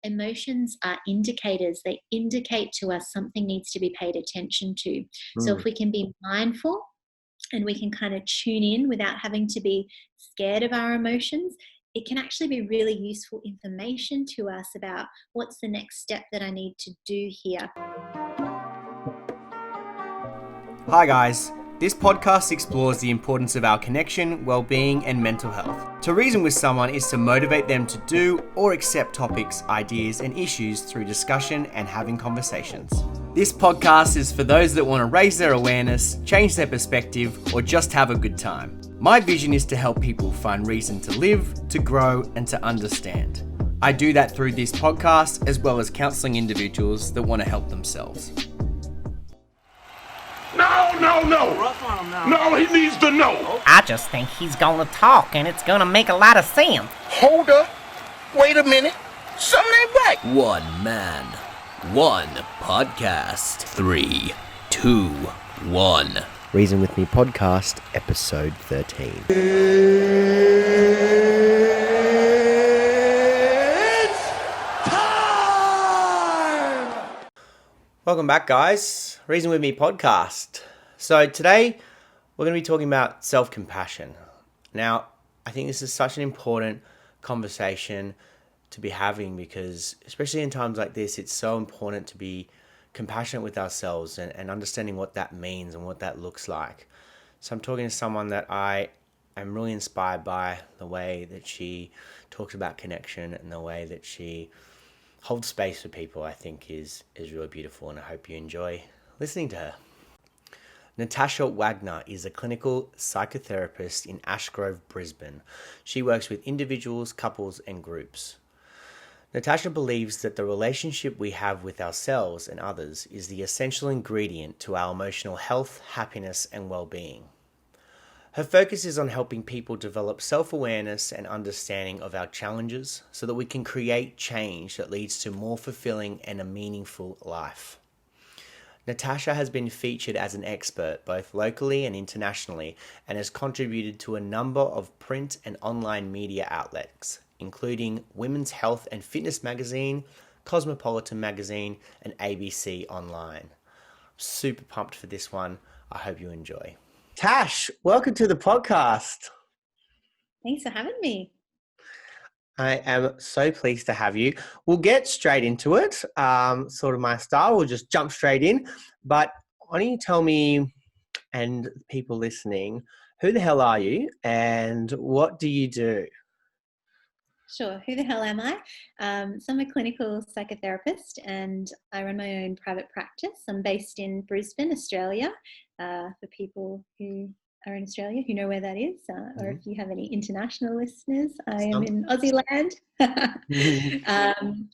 emotions are indicators. They indicate to us something needs to be paid attention to. So if we can be mindful and we can kind of tune in without having to be scared of our emotions, it can actually be really useful information to us about what's the next step that I need to do here. Hi guys, this podcast explores the importance of our connection, well-being and mental health. To reason with someone is to motivate them to do or accept topics, ideas and issues through discussion and having conversations. This podcast is for those that want to raise their awareness, change their perspective or just have a good time. My vision is to help people find reason to live, to grow and to understand. I do that through this podcast as well as counselling individuals that want to help themselves. No, he needs to know. I just think he's gonna talk and it's gonna make a lot of sense. Hold up. Wait a minute. Something ain't right. One man, one podcast. 3, 2, 1. Reason With Me podcast, episode 13. It's time! Welcome back, guys. Reason With Me podcast. So today we're going to be talking about self-compassion. Now, I think this is such an important conversation to be having because, especially in times like this, it's so important to be compassionate with ourselves and understanding what that means and what that looks like. So I'm talking to someone that I am really inspired by, the way that she talks about connection and the way that she holds space for people. I think is really beautiful, and I hope you enjoy listening to her. Natasja Wagner is a clinical psychotherapist in Ashgrove, Brisbane. She works with individuals, couples and groups. Natasja believes that the relationship we have with ourselves and others is the essential ingredient to our emotional health, happiness and well-being. Her focus is on helping people develop self-awareness and understanding of our challenges so that we can create change that leads to more fulfilling and a meaningful life. Natasja has been featured as an expert both locally and internationally and has contributed to a number of print and online media outlets, including Women's Health and Fitness magazine, Cosmopolitan magazine, and ABC Online. Super pumped for this one. I hope you enjoy. Tash, welcome to the podcast. Thanks for having me. I am so pleased to have you. We'll get straight into it, sort of my style. We'll just jump straight in. But why don't you tell me and people listening, who the hell are you and what do you do? Sure. Who the hell am I? So I'm a clinical psychotherapist and I run my own private practice. I'm based in Brisbane, Australia, for people who are in Australia who know where that is, or if you have any international listeners, I am in Aussie land.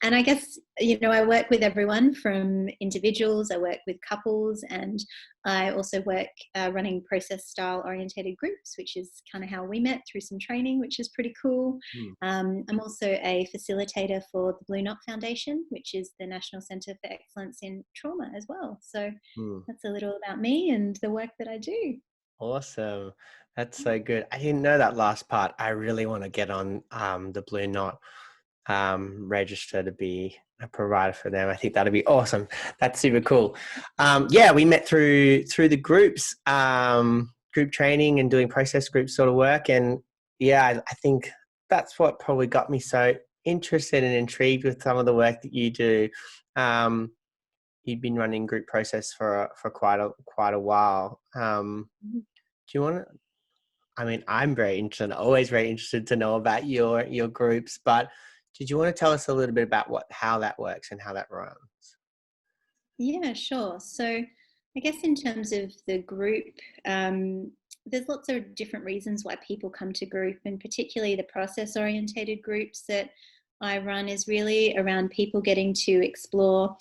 And I guess, I work with everyone from individuals, I work with couples, and I also work running process style orientated groups, which is kind of how we met through some training, which is pretty cool. I'm also a facilitator for the Blue Knot Foundation, which is the National Centre for Excellence in Trauma as well. So that's a little about me and the work that I do. Awesome. That's so good. I didn't know that last part. I really want to get on the Blue Knot register to be a provider for them. I think that'd be awesome. That's super cool. We met through the groups, group training and doing process group sort of work. And I think that's what probably got me so interested and intrigued with some of the work that you do. You've been running group process for quite a while. Do you want to? I mean, I'm very interested. Always very interested to know about your groups. But did you want to tell us a little bit about how that works and how that runs? Yeah, sure. So I guess in terms of the group, there's lots of different reasons why people come to group, and particularly the process-orientated groups that I run is really around people getting to explore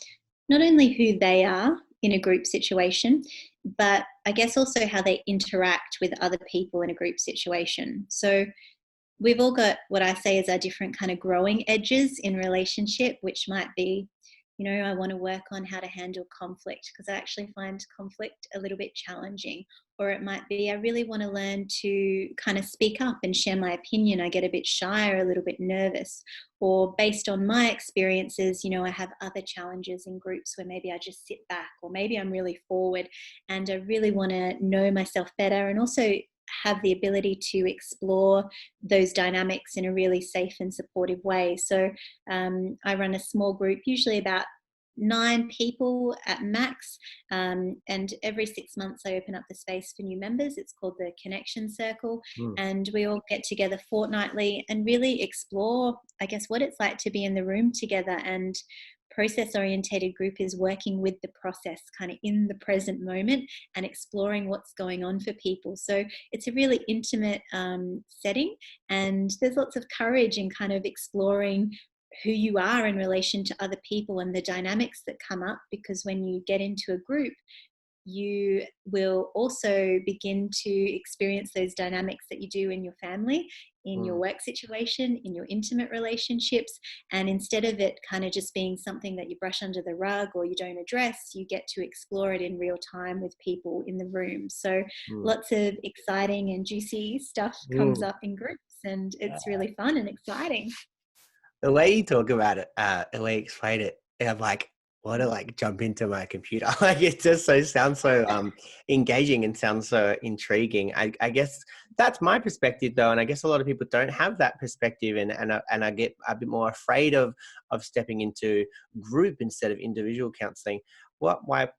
not only who they are in a group situation, but I guess also how they interact with other people in a group situation. So we've all got what I say is our different kind of growing edges in relationship, which might be I want to work on how to handle conflict because I actually find conflict a little bit challenging. Or it might be, I really want to learn to kind of speak up and share my opinion. I get a bit shy or a little bit nervous. Or based on my experiences, I have other challenges in groups where maybe I just sit back, or maybe I'm really forward and I really want to know myself better and also have the ability to explore those dynamics in a really safe and supportive way. So I run a small group, usually about 9 people at max, and every 6 months I open up the space for new members. It's called the Connection Circle, and we all get together fortnightly and really explore, I guess, what it's like to be in the room together. And process orientated group is working with the process kind of in the present moment and exploring what's going on for people. So it's a really intimate setting, and there's lots of courage in kind of exploring who you are in relation to other people and the dynamics that come up, because when you get into a group, you will also begin to experience those dynamics that you do in your family, in your work situation, in your intimate relationships. And instead of it kind of just being something that you brush under the rug or you don't address, you get to explore it in real time with people in the room. So lots of exciting and juicy stuff comes up in groups, and it's really fun and exciting. The way you talk about it, the way you explain it, I'm like, I want to like jump into my computer. Like it just sounds so engaging and sounds so intriguing. I guess that's my perspective though, and I guess a lot of people don't have that perspective, and I get a bit more afraid of stepping into group instead of individual counselling. How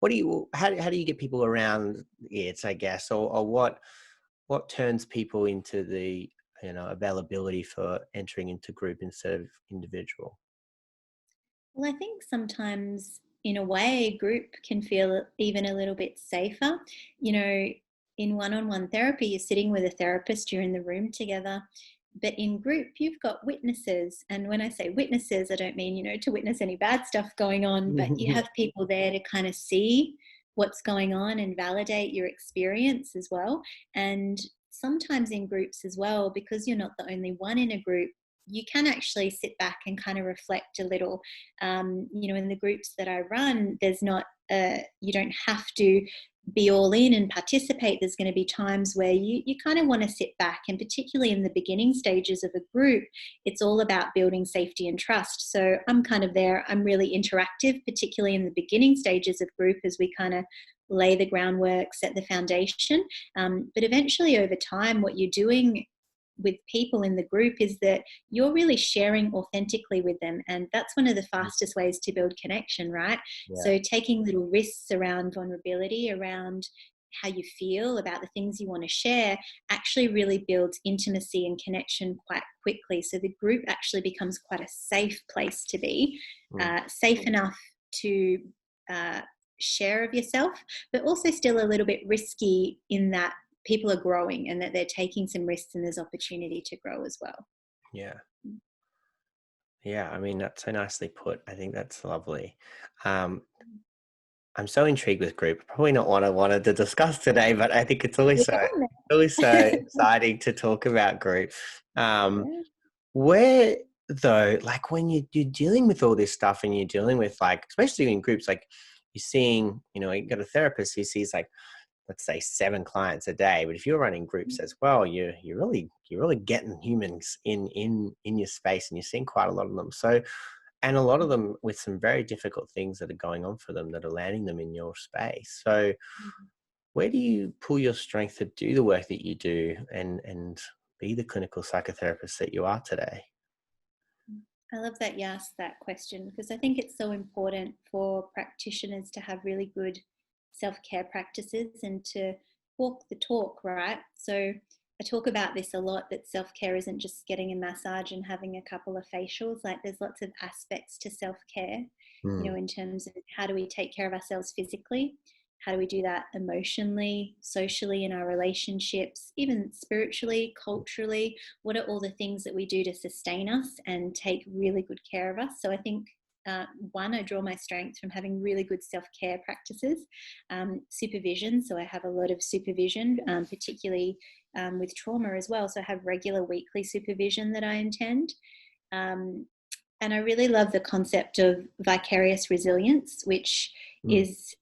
do you get people around it, I guess, or what turns people into the availability for entering into group instead of individual? Well, I think sometimes, in a way, group can feel even a little bit safer. In one-on-one therapy, you're sitting with a therapist, you're in the room together. But in group, you've got witnesses. And when I say witnesses, I don't mean, to witness any bad stuff going on, but you have people there to kind of see what's going on and validate your experience as well. And sometimes in groups as well, because you're not the only one in a group, you can actually sit back and kind of reflect a little. In the groups that I run, there's not, you don't have to be all in and participate. There's going to be times where you kind of want to sit back, and particularly in the beginning stages of a group, it's all about building safety and trust. So I'm kind of there. I'm really interactive, particularly in the beginning stages of group, as we kind of lay the groundwork, set the foundation. But eventually over time, what you're doing with people in the group is that you're really sharing authentically with them, and that's one of the fastest ways to build connection, right? So taking little risks around vulnerability, around how you feel about the things you want to share, actually really builds intimacy and connection quite quickly. So the group actually becomes quite a safe place to be, safe enough to share of yourself, but also still a little bit risky in that people are growing and that they're taking some risks, and there's opportunity to grow as well. Yeah, I mean, that's so nicely put. I think that's lovely. I'm so intrigued with group. Probably not what I wanted to discuss today, but I think it's always so exciting to talk about group. Where though, like when you're dealing with all this stuff and you're dealing with, like, especially in groups, like you're seeing, you got a therapist who sees, like, let's say 7 clients a day, but if you're running groups as well, you're really getting humans in your space, and you're seeing quite a lot of them. So, and a lot of them with some very difficult things that are going on for them that are landing them in your space. So where do you pull your strength to do the work that you do and be the clinical psychotherapist that you are today? I love that you asked that question, because I think it's so important for practitioners to have really good self-care practices and to walk the talk, right? So I talk about this a lot, that self-care isn't just getting a massage and having a couple of facials. Like, there's lots of aspects to self-care, in terms of how do we take care of ourselves physically, how do we do that emotionally, socially, in our relationships, even spiritually, culturally. What are all the things that we do to sustain us and take really good care of us? So I think one, I draw my strength from having really good self-care practices. Supervision, so I have a lot of supervision, particularly with trauma as well. So I have regular weekly supervision that I attend. And I really love the concept of vicarious resilience, which is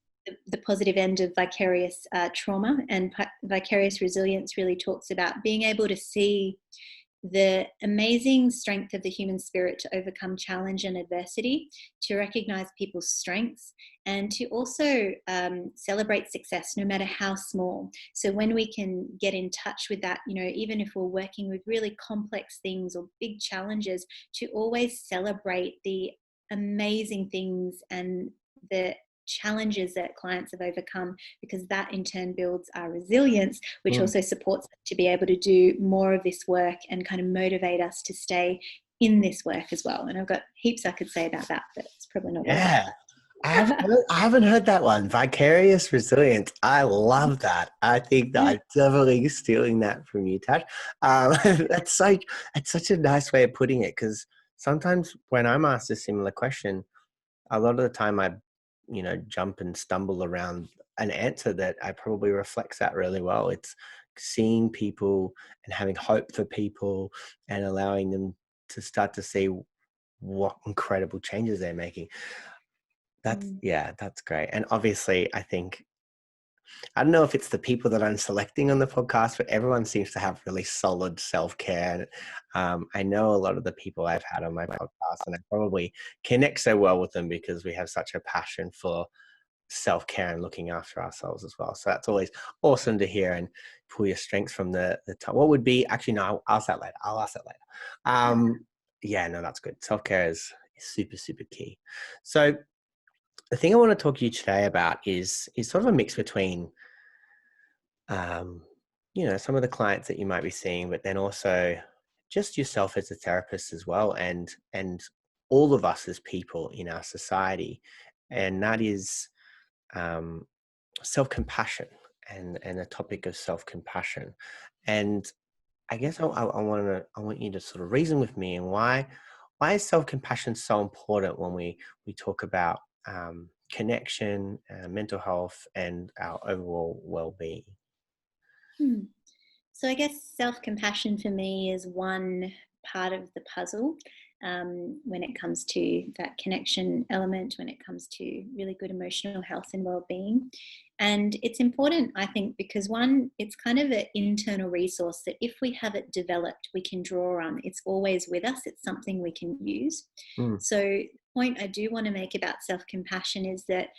the positive end of vicarious trauma. And vicarious resilience really talks about being able to see the amazing strength of the human spirit to overcome challenge and adversity, to recognize people's strengths, and to also celebrate success, no matter how small. So when we can get in touch with that, even if we're working with really complex things or big challenges, to always celebrate the amazing things and the challenges that clients have overcome, because that in turn builds our resilience, which also supports us to be able to do more of this work and kind of motivate us to stay in this work as well. And I've got heaps I could say about that, but it's probably not. Yeah. I haven't heard that one. Vicarious resilience. I love that. I think that I'm definitely stealing that from you, Tash. That's such a nice way of putting it, because sometimes when I'm asked a similar question, a lot of the time I jump and stumble around an answer that I probably reflects that really well. It's seeing people and having hope for people and allowing them to start to see what incredible changes they're making. That's great. And obviously I don't know if it's the people that I'm selecting on the podcast, but everyone seems to have really solid self-care. I know a lot of the people I've had on my podcast, and I probably connect so well with them because we have such a passion for self-care and looking after ourselves as well. So that's always awesome to hear and pull your strengths from the top. What would be, actually, no, I'll ask that later. Yeah, no, that's good. Self-care is super, super key. So the thing I want to talk to you today about is sort of a mix between, some of the clients that you might be seeing, but then also just yourself as a therapist as well, and all of us as people in our society, and that is self-compassion and the topic of self-compassion. And I guess I want you to sort of reason with me and why is self-compassion so important when we talk about connection, mental health, and our overall well-being. So I guess self-compassion for me is one part of the puzzle when it comes to that connection element, when it comes to really good emotional health and well-being. And it's important, I think, because one, it's kind of an internal resource that if we have it developed, we can draw on. It's always with us. It's something we can use. So the point I do want to make about self-compassion is that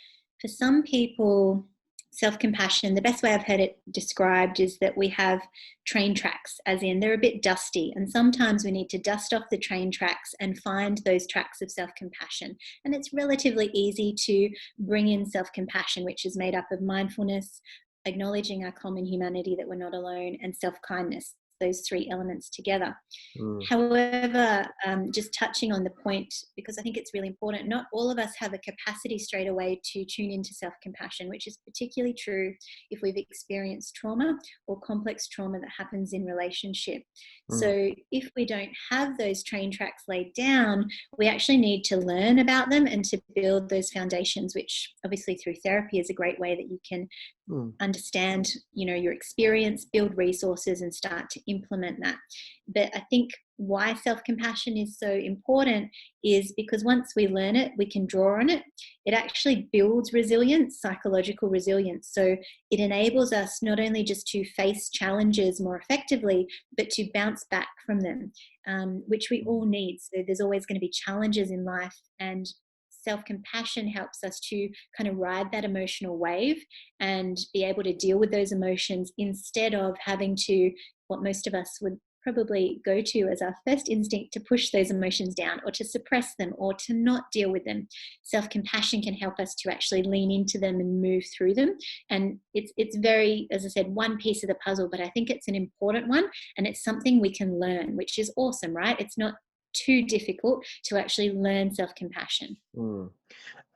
for some people, self-compassion, the best way I've heard it described is that we have train tracks, as in they're a bit dusty, and sometimes we need to dust off the train tracks and find those tracks of self-compassion. And it's relatively easy to bring in self-compassion, which is made up of mindfulness, acknowledging our common humanity, that we're not alone, and self-kindness, those three elements together. However, just touching on the point, because I think it's really important, not all of us have a capacity straight away to tune into self-compassion, which is particularly true if we've experienced trauma or complex trauma that happens in relationship. So if we don't have those train tracks laid down, we actually need to learn about them and to build those foundations, which obviously through therapy is a great way that you can understand, your experience, build resources, and start to implement that. But I think why self-compassion is so important is because once we learn it, we can draw on it. It actually builds resilience, psychological resilience. So it enables us not only just to face challenges more effectively, but to bounce back from them, which we all need. So there's always going to be challenges in life, and self-compassion helps us to kind of ride that emotional wave and be able to deal with those emotions instead of having to, what most of us would probably go to as our first instinct, to push those emotions down or to suppress them or to not deal with them. Self-compassion can help us to actually lean into them and move through them. And it's very, as I said, one piece of the puzzle, but I think it's an important one, and it's something we can learn, which is awesome, right? It's not too difficult to actually learn self-compassion.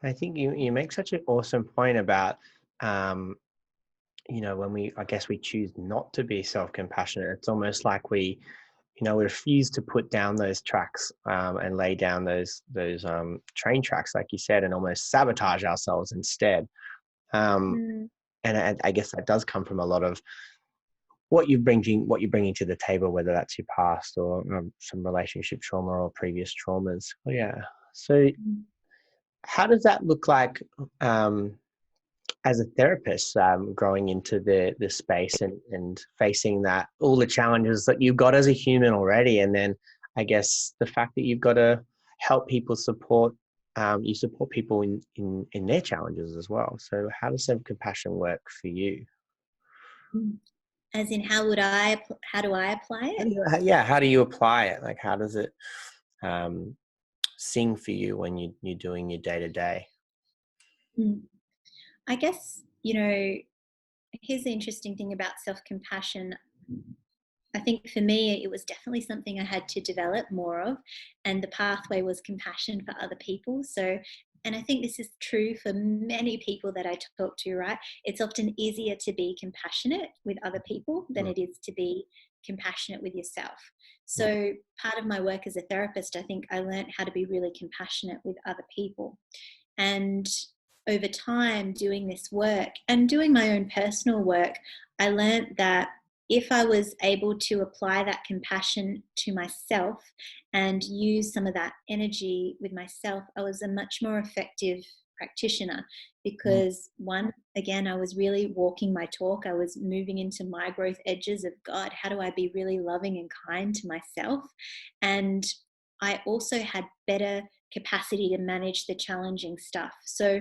I think you make such an awesome point about when we choose not to be self-compassionate, it's almost like we refuse to put down those tracks and lay down those train tracks, like you said, and almost sabotage ourselves instead. And I guess that does come from a lot of what you're bringing to the table, whether that's your past or some relationship trauma or previous traumas. Oh, yeah. So how does that look like as a therapist, growing into the space and facing that, all the challenges that you've got as a human already, and then I guess the fact that you've got to help people you support people in their challenges as well. So how does self-compassion work for you? As in, how do I apply it? How do you apply it? Like, how does it sing for you when you're doing your day-to-day? I guess, here's the interesting thing about self-compassion. I think for me, it was definitely something I had to develop more of, and the pathway was compassion for other people. So, and I think this is true for many people that I talk to, right? It's often easier to be compassionate with other people than it is to be compassionate with yourself. So part of my work as a therapist, I think I learned how to be really compassionate with other people. And over time, doing this work and doing my own personal work, I learned that if I was able to apply that compassion to myself and use some of that energy with myself, I was a much more effective practitioner because one, again, I was really walking my talk. I was moving into my growth edges of, God, how do I be really loving and kind to myself? And I also had better capacity to manage the challenging stuff. So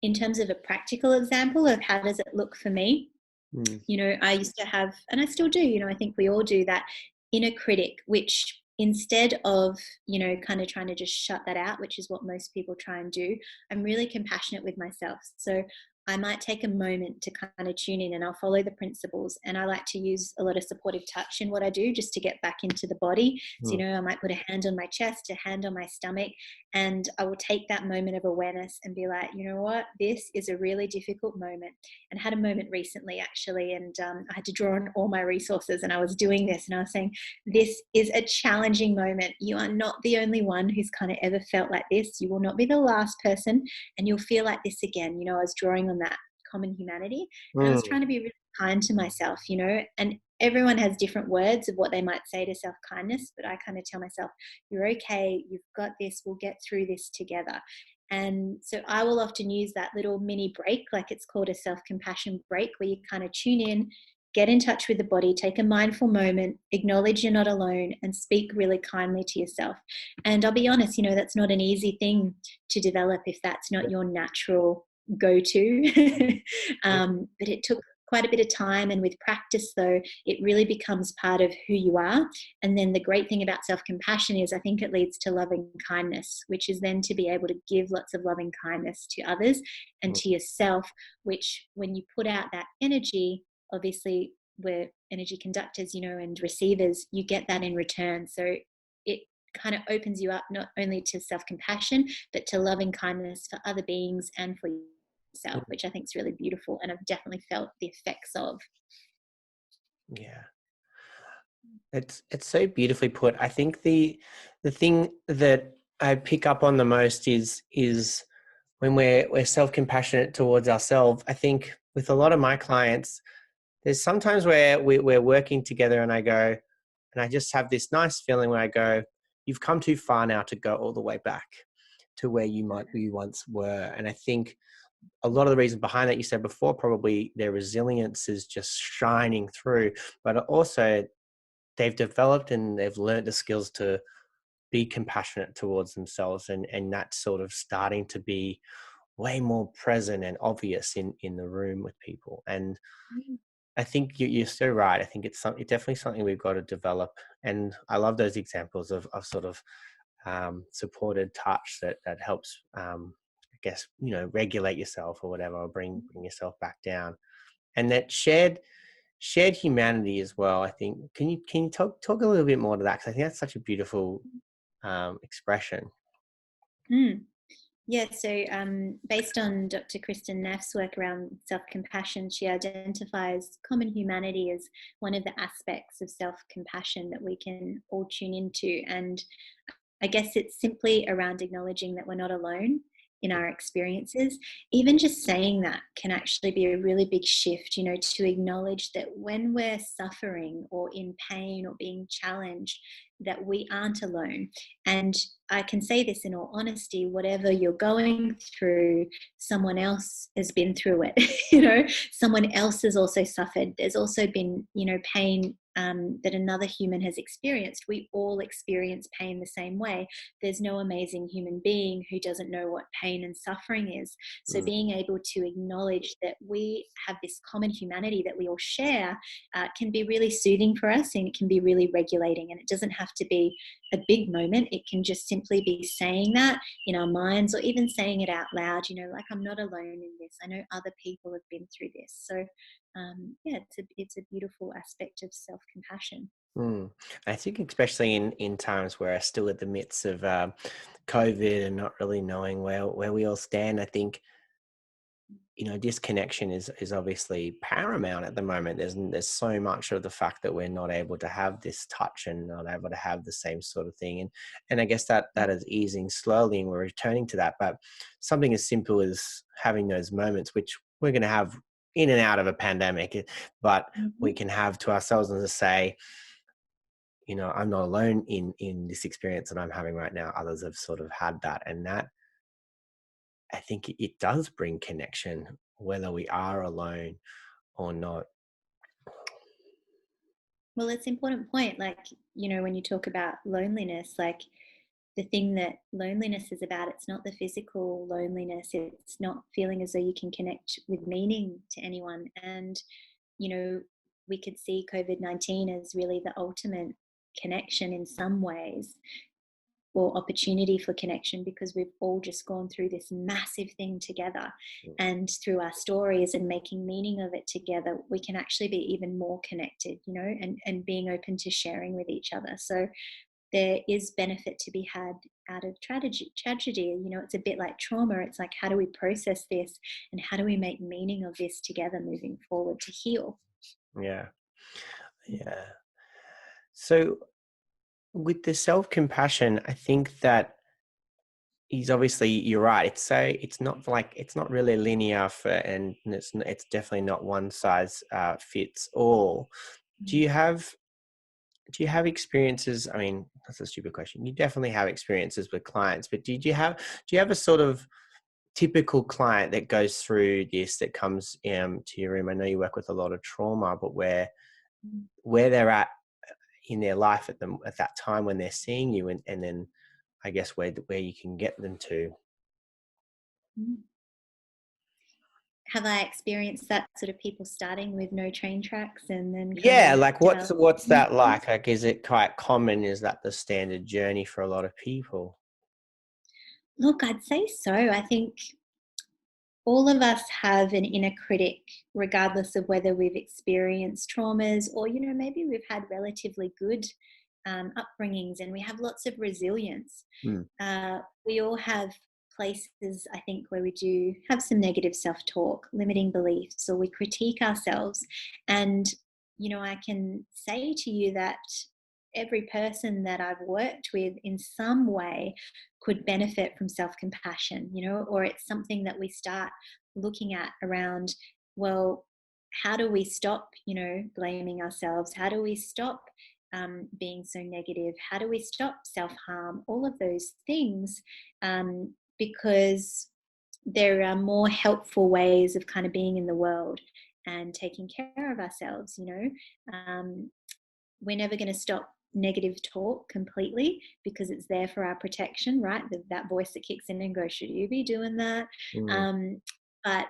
in terms of a practical example of how does it look for me, I used to have, and I still do, I think we all do, that inner critic, which instead of, kind of trying to just shut that out, which is what most people try and do, I'm really compassionate with myself. So I might take a moment to kind of tune in and I'll follow the principles. And I like to use a lot of supportive touch in what I do just to get back into the body. So, I might put a hand on my chest, a hand on my stomach, and I will take that moment of awareness and be like, you know what, this is a really difficult moment. And I had a moment recently actually, and I had to draw on all my resources and I was doing this and I was saying, this is a challenging moment. You are not the only one who's kind of ever felt like this. You will not be the last person and you'll feel like this again. I was drawing on that common humanity and I was trying to be really kind to myself, and everyone has different words of what they might say to self-kindness, but I kind of tell myself, you're okay, you've got this, we'll get through this together. And so I will often use that little mini break, like it's called a self-compassion break, where you kind of tune in, get in touch with the body, take a mindful moment, acknowledge you're not alone, and speak really kindly to yourself. And I'll be honest, that's not an easy thing to develop if that's not your natural go-to. But it took quite a bit of time, and with practice though, it really becomes part of who you are. And then the great thing about self-compassion is I think it leads to loving kindness, which is then to be able to give lots of loving kindness to others and to yourself, which when you put out that energy, obviously we're energy conductors, and receivers, you get that in return. So it kind of opens you up not only to self-compassion, but to loving kindness for other beings and for yourself, which I think is really beautiful. And I've definitely felt the effects of. Yeah. It's so beautifully put. I think the thing that I pick up on the most is when we're self-compassionate towards ourselves. I think with a lot of my clients, there's sometimes where we're working together and I go, and I just have this nice feeling where I go, you've come too far now to go all the way back to where you once were. And I think a lot of the reason behind that, you said before, probably their resilience is just shining through, but also they've developed and they've learned the skills to be compassionate towards themselves. And that's sort of starting to be way more present and obvious in the room with people. And I think you're so right. I think it's definitely something we've got to develop. And I love those examples of sort of supported touch that helps, I guess, regulate yourself or whatever, or bring yourself back down. And that shared humanity as well. I think, can you talk a little bit more to that? Because I think that's such a beautiful expression. Yeah, so based on Dr. Kristen Neff's work around self-compassion, she identifies common humanity as one of the aspects of self-compassion that we can all tune into. And I guess it's simply around acknowledging that we're not alone in our experiences. Even just saying that can actually be a really big shift, you know, to acknowledge that when we're suffering or in pain or being challenged, that we aren't alone. And I can say this in all honesty, whatever you're going through, someone else has been through it. You know, someone else has also suffered. There's also been, you know, pain that another human has experienced. We all experience pain the same way. There's no amazing human being who doesn't know what pain and suffering is. So being able to acknowledge that we have this common humanity that we all share can be really soothing for us, and it can be really regulating. And it doesn't have to be a big moment. It can just simply be saying that in our minds, or even saying it out loud, you know, like, I'm not alone in this. I know other people have been through this. So yeah, it's a beautiful aspect of self-compassion. I think especially in times where we're still at the midst of COVID and not really knowing where we all stand, I think, you know, disconnection is obviously paramount at the moment. There's so much of the fact that we're not able to have this touch and not able to have the same sort of thing, and I guess that is easing slowly, and we're returning to that. But something as simple as having those moments, which we're going to have in and out of a pandemic, but we can have to ourselves and just say, you know, I'm not alone in this experience that I'm having right now. Others have sort of had that, and that, I think, it does bring connection, whether we are alone or not. Well, it's an important point. Like, you know, when you talk about loneliness, like, the thing that loneliness is about, it's not the physical loneliness. It's not feeling as though you can connect with meaning to anyone. And, you know, we could see COVID-19 as really the ultimate connection in some ways, or opportunity for connection, because we've all just gone through this massive thing together. And through our stories and making meaning of it together, we can actually be even more connected, you know, and being open to sharing with each other. So there is benefit to be had out of tragedy. You know, it's a bit like trauma. It's like, how do we process this, and how do we make meaning of this together moving forward to heal? Yeah. So with the self-compassion, I think that is, obviously, you're right. It's not really linear and it's definitely not one size fits all. Do you have experiences? I mean, that's a stupid question. You definitely have experiences with clients, but do you have a sort of typical client that goes through this, that comes to your room? I know you work with a lot of trauma, but where they're at in their life at that time when they're seeing you, and then I guess where you can get them to. Have I experienced that, sort of people starting with no train tracks and then Yeah, kind of like what's that like? Like, is it quite common? Is that the standard journey for a lot of people? Look, I'd say so. I think all of us have an inner critic, regardless of whether we've experienced traumas, or, you know, maybe we've had relatively good upbringings and we have lots of resilience. We all have places, I think, where we do have some negative self-talk, limiting beliefs, or we critique ourselves. And, you know, I can say to you that every person that I've worked with in some way could benefit from self-compassion, you know, or it's something that we start looking at around, well, how do we stop, you know, blaming ourselves? How do we stop being so negative? How do we stop self-harm? All of those things, because there are more helpful ways of kind of being in the world and taking care of ourselves, you know. We're never going to stop negative talk completely, because it's there for our protection, right? That voice that kicks in and goes, should you be doing that? But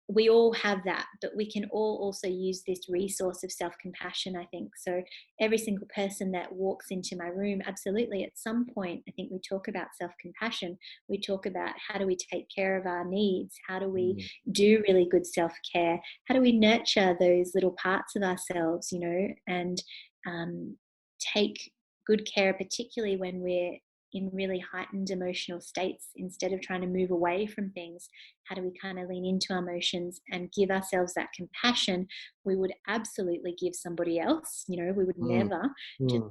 we all have that, but we can all also use this resource of self-compassion, I think. So every single person that walks into my room, absolutely, at some point, I think we talk about self-compassion. We talk about, how do we take care of our needs? How do we do really good self-care? How do we nurture those little parts of ourselves, you know, and take good care, particularly when we're in really heightened emotional states. Instead of trying to move away from things, how do we kind of lean into our emotions and give ourselves that compassion we would absolutely give somebody else? You know, we would never just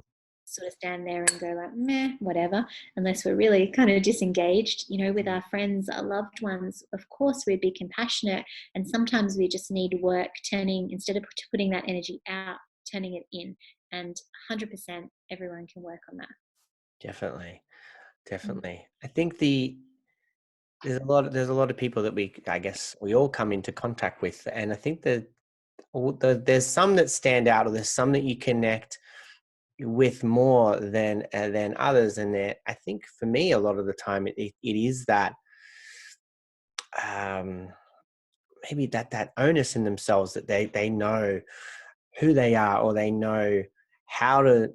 sort of stand there and go like, meh, whatever, unless we're really kind of disengaged, with our friends, our loved ones. Of course, we'd be compassionate. And sometimes we just need work instead of putting that energy out, turning it in. And 100% everyone can work on that. Definitely. Mm. I think there's a lot of people that I guess we all come into contact with, and I think that there's some that stand out, or there's some that you connect with more than others. And I think for me, a lot of the time, it is that um, maybe that onus in themselves, that they know who they are, or they know how to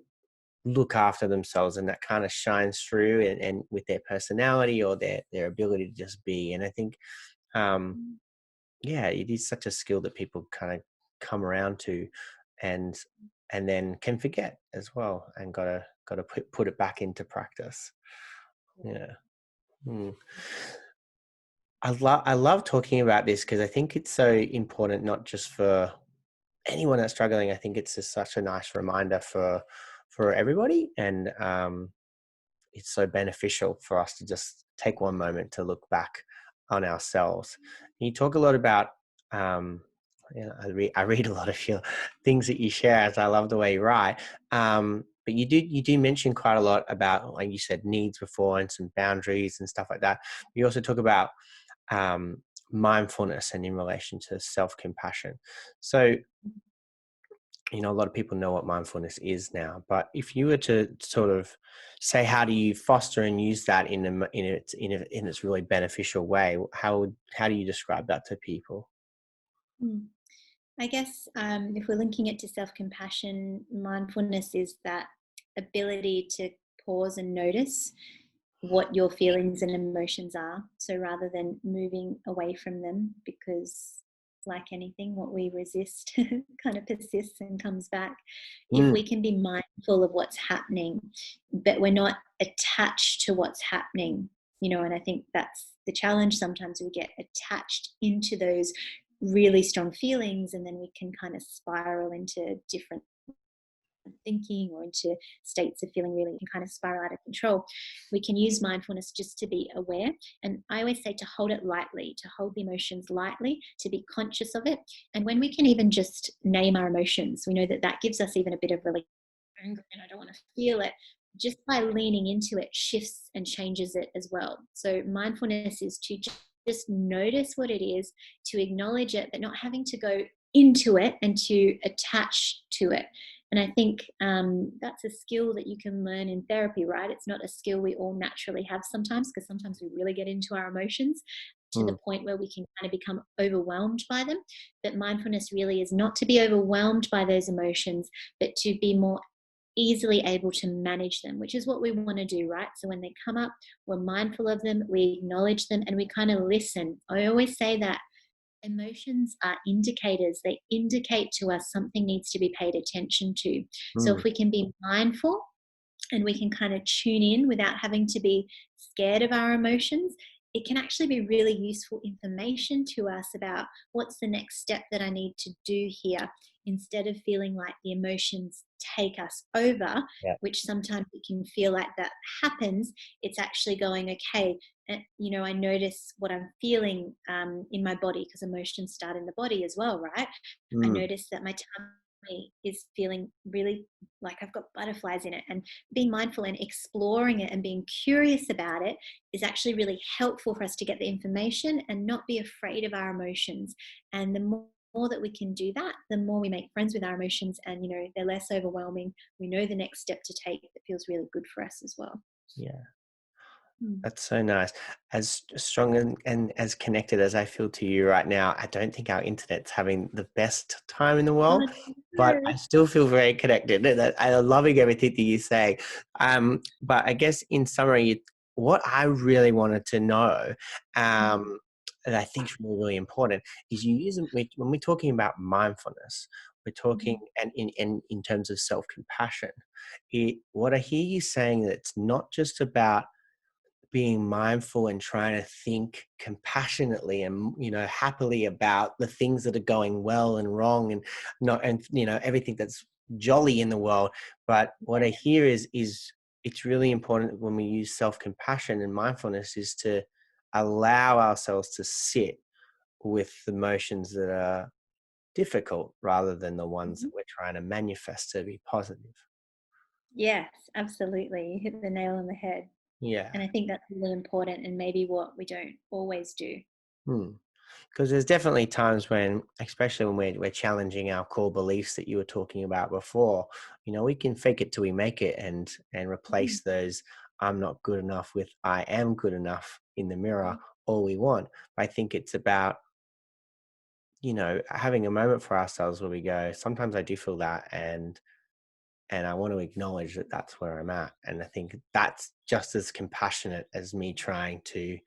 look after themselves, and that kind of shines through and with their personality, or their ability to just be. And I think yeah, it is such a skill that people kind of come around to, and then can forget as well, and gotta put it back into practice. Yeah. Hmm. I love talking about this, because I think it's so important, not just for anyone that's struggling. I think it's just such a nice reminder for everybody, and it's so beneficial for us to just take one moment to look back on ourselves. You talk a lot about, I read a lot of your things that you share, as I love the way you write. But you do mention quite a lot about, like you said, needs before, and some boundaries and stuff like that. You also talk about mindfulness, and in relation to self-compassion. So, a lot of people know what mindfulness is now, but if you were to sort of say, how do you foster and use that in its really beneficial way, how do you describe that to people? Mm. I guess if we're linking it to self-compassion, mindfulness is that ability to pause and notice what your feelings and emotions are. So rather than moving away from them, because like anything, what we resist kind of persists and comes back. If we can be mindful of what's happening, but we're not attached to what's happening, and I think that's the challenge. Sometimes we get attached into those really strong feelings, and then we can kind of spiral into different thinking, or into states of feeling really, can kind of spiral out of control. We can use mindfulness just to be aware. And I always say to hold it lightly, to hold the emotions lightly, to be conscious of it. And when we can even just name our emotions, we know that gives us even a bit of relief. Anger, and I don't want to feel it. Just by leaning into it, shifts and changes it as well. So mindfulness is to just notice what it is, to acknowledge it, but not having to go into it and to attach to it. And I think that's a skill that you can learn in therapy, right? It's not a skill we all naturally have sometimes, because sometimes we really get into our emotions to the point where we can kind of become overwhelmed by them. But mindfulness really is not to be overwhelmed by those emotions, but to be more easily able to manage them, which is what we want to do, right? So when they come up, we're mindful of them, we acknowledge them, and we kind of listen. I always say that emotions are indicators. They indicate to us something needs to be paid attention to. So if we can be mindful and we can kind of tune in without having to be scared of our emotions, it can actually be really useful information to us about what's the next step that I need to do here, instead of feeling like the emotions take us over, Yeah. which sometimes it can feel like that happens. It's actually going, okay, I notice what I'm feeling in my body, because emotions start in the body as well, right? I notice that my tummy is feeling really like I've got butterflies in it, and being mindful and exploring it and being curious about it is actually really helpful for us to get the information and not be afraid of our emotions. And the more that we can do that, the more we make friends with our emotions, and they're less overwhelming. We know the next step to take that feels really good for us as well. Yeah. That's so nice. As strong and as connected as I feel to you right now, I don't think our internet's having the best time in the world, but I still feel very connected. And I'm loving everything that you say. But I guess in summary, what I really wanted to know, that I think is really, really important, is when we're talking about mindfulness, we're talking, and in terms of self-compassion, what I hear you saying, that it's not just about being mindful and trying to think compassionately and happily about the things that are going well and wrong, and not, and everything that's jolly in the world. But what I hear is it's really important when we use self-compassion and mindfulness is to allow ourselves to sit with emotions that are difficult rather than the ones that we're trying to manifest to be positive. Yes, absolutely. You hit the nail on the head. Yeah. And I think that's really important and maybe what we don't always do. Because there's definitely times when, especially when we're challenging our core beliefs that you were talking about before, we can fake it till we make it and replace those I'm not good enough with I am good enough in the mirror all we want. I think it's about, having a moment for ourselves where we go, sometimes I do feel that and I want to acknowledge that that's where I'm at. And I think that's just as compassionate as me trying to,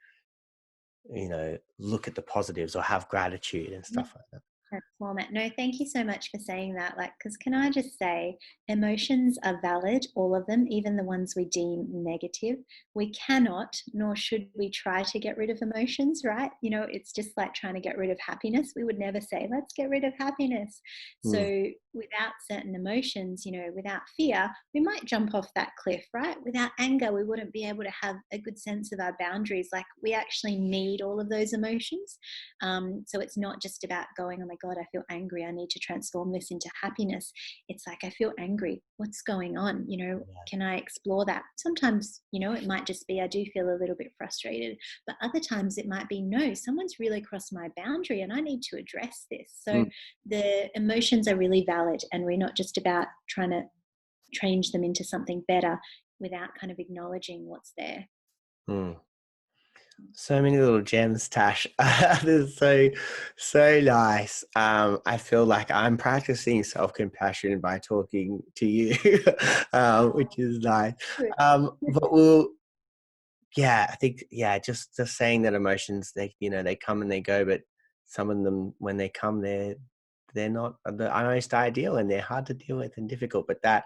look at the positives or have gratitude and Yeah. stuff like that. Transform it. No, thank you so much for saying that. Because can I just say, emotions are valid, all of them, even the ones we deem negative. We cannot, nor should we try to get rid of emotions, right? It's just like trying to get rid of happiness. We would never say, let's get rid of happiness. So without certain emotions, without fear, we might jump off that cliff, right? Without anger, we wouldn't be able to have a good sense of our boundaries. Like we actually need all of those emotions. So it's not just about going, oh my God, I feel angry. I need to transform this into happiness. It's like, I feel angry. What's going on? Can I explore that? Sometimes, it might just be, I do feel a little bit frustrated, but other times it might be, no, someone's really crossed my boundary and I need to address this. So the emotions are really valid and we're not just about trying to change them into something better without kind of acknowledging what's there. So many little gems, Tash. This is so nice. I feel like I'm practicing self-compassion by talking to you, which is nice. But I think, just saying that emotions, they come and they go, but some of them, when they come, they're not the most ideal and they're hard to deal with and difficult. But that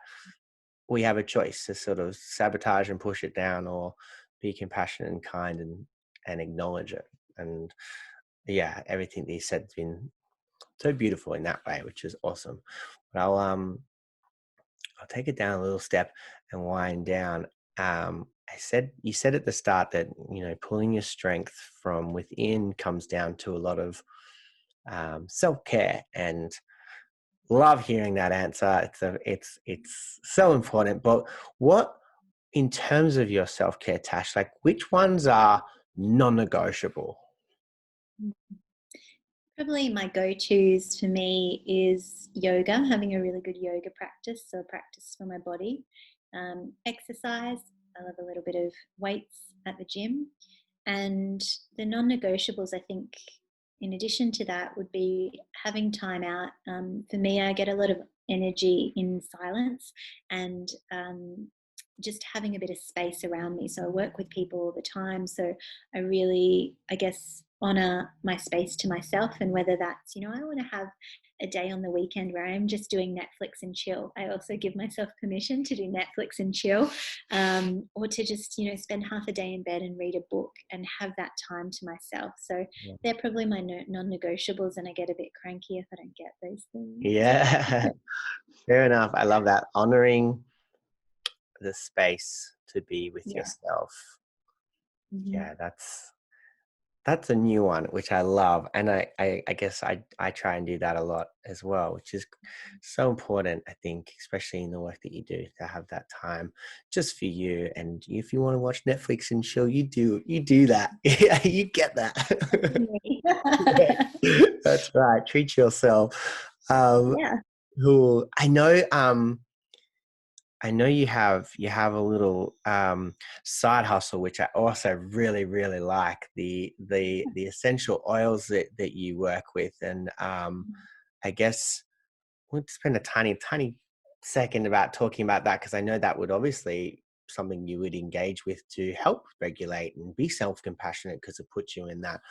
we have a choice to sort of sabotage and push it down, or be compassionate and kind and acknowledge it. And everything that you said has been so beautiful in that way, which is awesome. But I'll take it down a little step and wind down. You said at the start that pulling your strength from within comes down to a lot of self-care, and love hearing that answer. It's so important. But what, in terms of your self-care, Tash, like which ones are non-negotiable? Probably my go-tos for me is yoga, having a really good yoga practice, so a practice for my body. Exercise, I love a little bit of weights at the gym. And the non-negotiables, I think, in addition to that, would be having time out. For me, I get a lot of energy in silence and just having a bit of space around me. So I work with people all the time. So I really, I guess, honor my space to myself, and whether that's, I want to have a day on the weekend where I'm just doing Netflix and chill. I also give myself permission to do Netflix and chill, or to just, spend half a day in bed and read a book and have that time to myself. So they're probably my non-negotiables, and I get a bit cranky if I don't get those things. Yeah, fair enough. I love that. Honoring the space to be with yourself. Yeah, that's a new one, which I love. And I guess I try and do that a lot as well, which is so important, I think, especially in the work that you do, to have that time just for you. And if you want to watch Netflix and chill, you do that. Yeah, you get that. Yeah, that's right. Treat yourself. Yeah. Cool. I know you have a little side hustle, which I also really, really like, the essential oils that you work with. And I guess we'll spend a tiny second about talking about that, because I know that would obviously something you would engage with to help regulate and be self-compassionate, because it puts you in that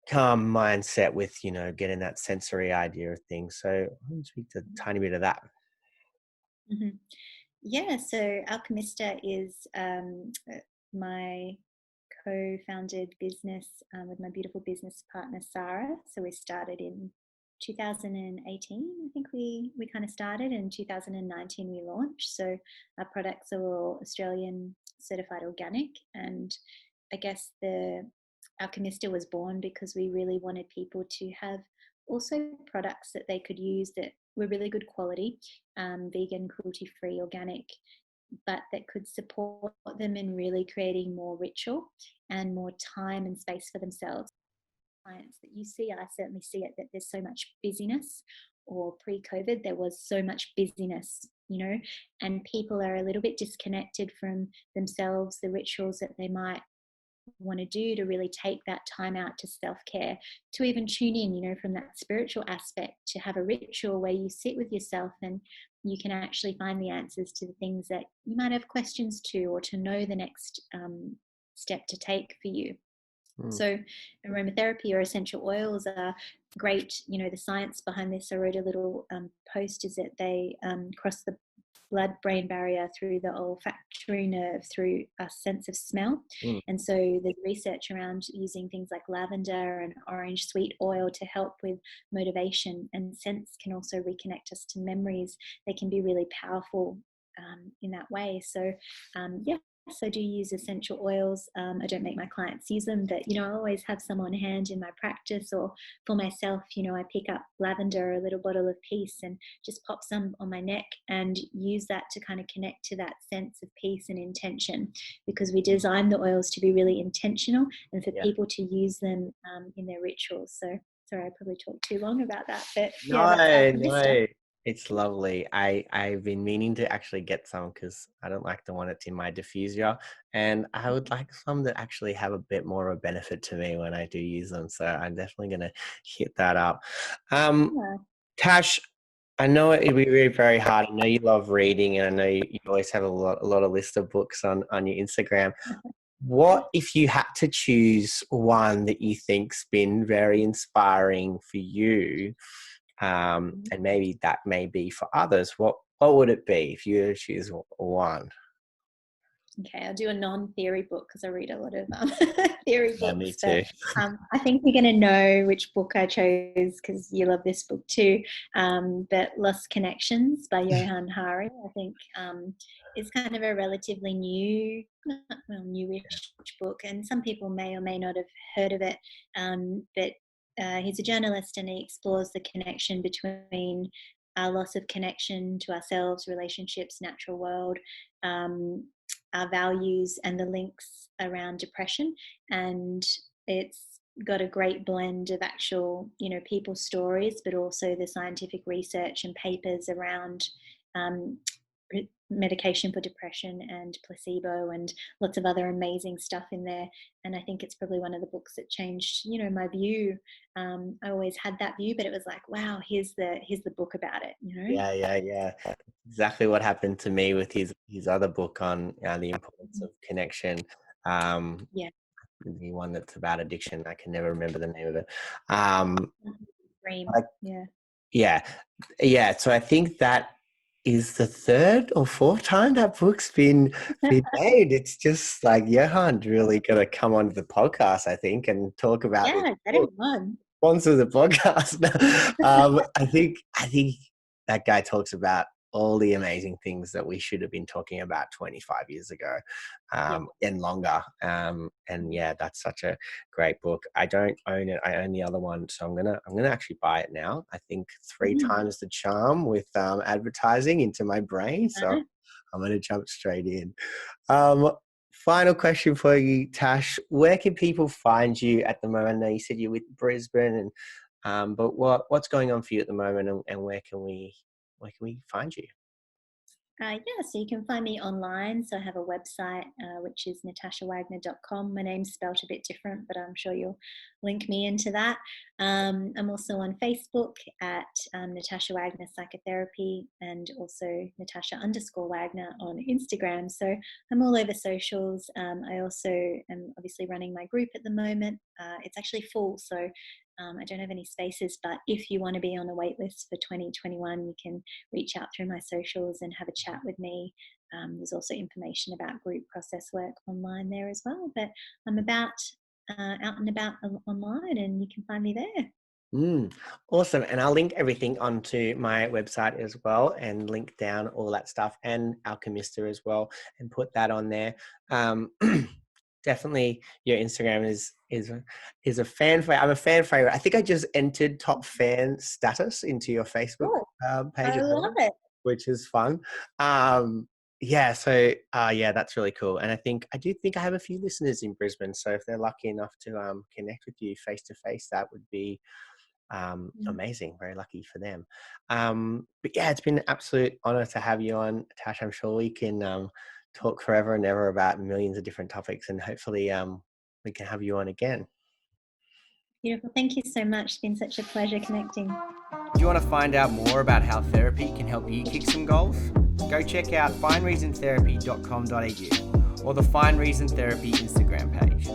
calm mindset with, getting that sensory idea of things. So I'll speak to a tiny bit of that. Mm-hmm. Yeah, so Alchemista is my co-founded business with my beautiful business partner, Sarah. So we started in 2018, I think we kind of started. In 2019 we launched. So our products are all Australian certified organic, and I guess the Alchemista was born because we really wanted people to have also products that they could use that were really good quality, vegan, cruelty-free, organic, but that could support them in really creating more ritual and more time and space for themselves. Clients that you see, I certainly see it, that there's so much busyness, or pre-COVID there was so much busyness, and people are a little bit disconnected from themselves, the rituals that they might want to do to really take that time out to self-care, to even tune in, from that spiritual aspect, to have a ritual where you sit with yourself and you can actually find the answers to the things that you might have questions to, or to know the next step to take for you. So aromatherapy or essential oils are great. The science behind this, I wrote a little post, is that they cross the blood-brain barrier through the olfactory nerve, through a sense of smell. And so there's research around using things like lavender and orange sweet oil to help with motivation, and scents can also reconnect us to memories. They can be really powerful in that way. So I do use essential oils. I don't make my clients use them, but I always have some on hand in my practice, or for myself, I pick up lavender, a little bottle of peace, and just pop some on my neck and use that to kind of connect to that sense of peace and intention, because we design the oils to be really intentional and for people to use them in their rituals. So sorry, I probably talked too long about that, but No, it's lovely. I've been meaning to actually get some because I don't like the one that's in my diffuser, and I would like some that actually have a bit more of a benefit to me when I do use them. So I'm definitely going to hit that up. Tash, I know it'd be very, very hard. I know you love reading, and I know you always have a lot of list of books on your Instagram. What if you had to choose one that you think's been very inspiring for you, and maybe that may be for others? What would it be if you were to choose one? Okay, I'll do a non-theory book because I read a lot of theory books. Yeah, me too. But I think you're going to know which book I chose because you love this book too. But Lost Connections by Johann Hari, I think, is kind of a relatively newish book, and some people may or may not have heard of it. But he's a journalist, and he explores the connection between our loss of connection to ourselves, relationships, natural world, our values, and the links around depression. And it's got a great blend of actual, people's stories, but also the scientific research and papers around medication for depression and placebo, and lots of other amazing stuff in there. And I think it's probably one of the books that changed, my view. I always had that view, but it was like, wow, here's the book about it. Yeah. Exactly what happened to me with his other book on the importance of connection. The one that's about addiction. I can never remember the name of it. Dream. Yeah. So I think that is the third or fourth time that book's been made. It's just like Johan really gonna come onto the podcast, I think, and talk about this book. Sponsor the podcast. I think that guy talks about all the amazing things that we should have been talking about 25 years ago, and longer. And yeah, that's such a great book. I don't own it. I own the other one, so I'm gonna actually buy it now. I think 3 times the charm with advertising into my brain. So I'm gonna jump straight in. Final question for you, Tash. Where can people find you at the moment? Now, you said you're with Brisbane, and but what's going on for you at the moment, and where can we find you? So you can find me online. So I have a website, which is natasjawagner.com. My name's spelt a bit different, but I'm sure you'll link me into that. I'm also on Facebook at Natasja Wagner Psychotherapy, and also Natasja_Wagner on Instagram. So I'm all over socials. I also am obviously running my group at the moment. It's actually full, so I don't have any spaces, but if you want to be on the wait list for 2021, you can reach out through my socials and have a chat with me. There's also information about group process work online there as well, but I'm out and about online, and you can find me there. Awesome. And I'll link everything onto my website as well, and link down all that stuff, and Alchemista as well, and put that on there. Definitely your Instagram is a fan favorite. I'm a fan favorite. I think I just entered top fan status into your Facebook page, I love it. which is fun. Yeah, so yeah, that's really cool. And I do think I have a few listeners in Brisbane, so if they're lucky enough to connect with you face to face, that would be amazing. Very lucky for them. But yeah, it's been an absolute honor to have you on, Tash. I'm sure we can talk forever and ever about millions of different topics, and hopefully we can have you on again. Beautiful. Thank you so much. It's been such a pleasure connecting. Do you want to find out more about how therapy can help you kick some goals? Go check out findreasontherapy.com.au or the Find Reason Therapy Instagram page.